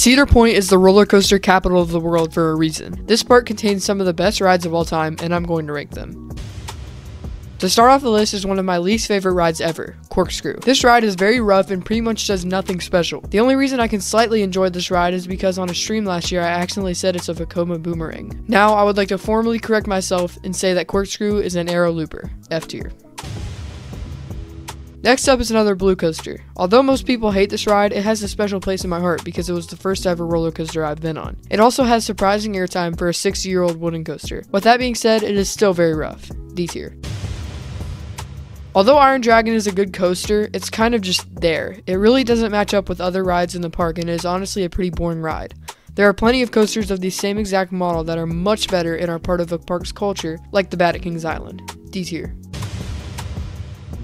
Cedar Point is the roller coaster capital of the world for a reason. This park contains some of the best rides of all time, and I'm going to rank them. To start off the list is one of my least favorite rides ever, Corkscrew. This ride is very rough and pretty much does nothing special. The only reason I can slightly enjoy this ride is because on a stream last year I accidentally said it's a Vekoma boomerang. Now I would like to formally correct myself and say that Corkscrew is an arrow looper, F tier. Next up is another blue coaster. Although most people hate this ride, it has a special place in my heart because it was the first ever roller coaster I've been on. It also has surprising airtime for a 60-year-old wooden coaster. With that being said, it is still very rough, D tier. Although Iron Dragon is a good coaster, it's kind of just there. It really doesn't match up with other rides in the park and is honestly a pretty boring ride. There are plenty of coasters of the same exact model that are much better and are part of a park's culture, like the Bat at Kings Island, D tier.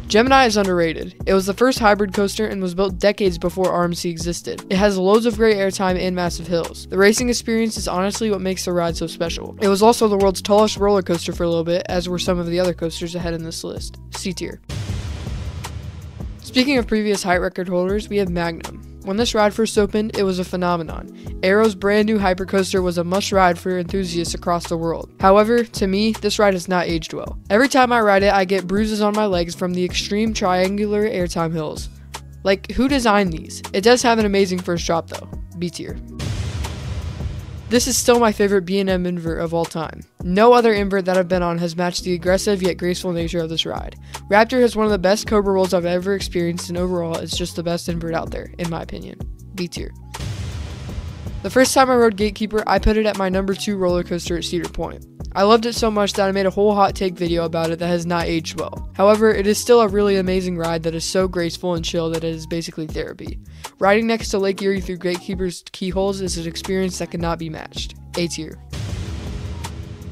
Gemini is underrated. It was the first hybrid coaster and was built decades before RMC existed. It has loads of great airtime and massive hills. The racing experience is honestly what makes the ride so special. It was also the world's tallest roller coaster for a little bit, as were some of the other coasters ahead in this list. C tier. Speaking of previous height record holders, we have Magnum. When this ride first opened, it was a phenomenon. Arrow's brand new hypercoaster was a must ride for enthusiasts across the world. However, to me, this ride has not aged well. Every time I ride it, I get bruises on my legs from the extreme triangular airtime hills. Like, who designed these? It does have an amazing first drop though, B tier. This is still my favorite B&M invert of all time. No other invert that I've been on has matched the aggressive yet graceful nature of this ride. Raptor has one of the best Cobra rolls I've ever experienced, and overall it's just the best invert out there, in my opinion. B tier. The first time I rode Gatekeeper, I put it at my number 2 roller coaster at Cedar Point. I loved it so much that I made a whole hot take video about it that has not aged well. However, it is still a really amazing ride that is so graceful and chill that it is basically therapy. Riding next to Lake Erie through Gatekeeper's keyholes is an experience that cannot be matched. A tier.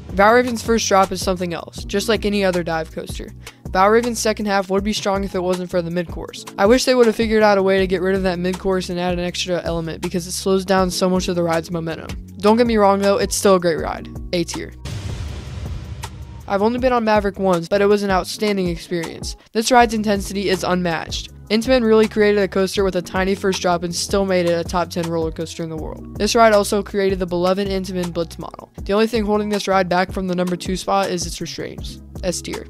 Valraven's first drop is something else, just like any other dive coaster. Valraven's second half would be strong if it wasn't for the mid-course. I wish they would have figured out a way to get rid of that mid-course and add an extra element because it slows down so much of the ride's momentum. Don't get me wrong though, it's still a great ride. A tier. I've only been on Maverick once, but it was an outstanding experience. This ride's intensity is unmatched. Intamin really created a coaster with a tiny first drop and still made it a top 10 roller coaster in the world. This ride also created the beloved Intamin Blitz model. The only thing holding this ride back from the number 2 spot is its restraints. S tier.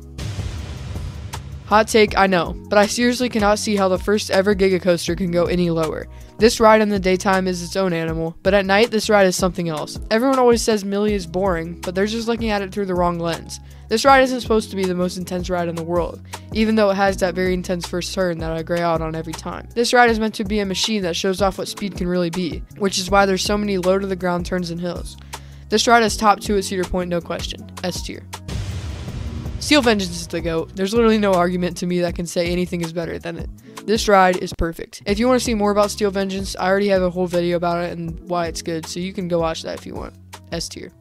Hot take, I know, but I seriously cannot see how the first ever Giga coaster can go any lower. This ride in the daytime is its own animal, but at night this ride is something else. Everyone always says Millie is boring, but they're just looking at it through the wrong lens. This ride isn't supposed to be the most intense ride in the world, even though it has that very intense first turn that I gray out on every time. This ride is meant to be a machine that shows off what speed can really be, which is why there's so many low to the ground turns and hills. This ride is top 2 at Cedar Point, no question. S tier. Steel Vengeance is the GOAT. There's literally no argument to me that can say anything is better than it. This ride is perfect. If you want to see more about Steel Vengeance, I already have a whole video about it and why it's good, so you can go watch that if you want. S tier.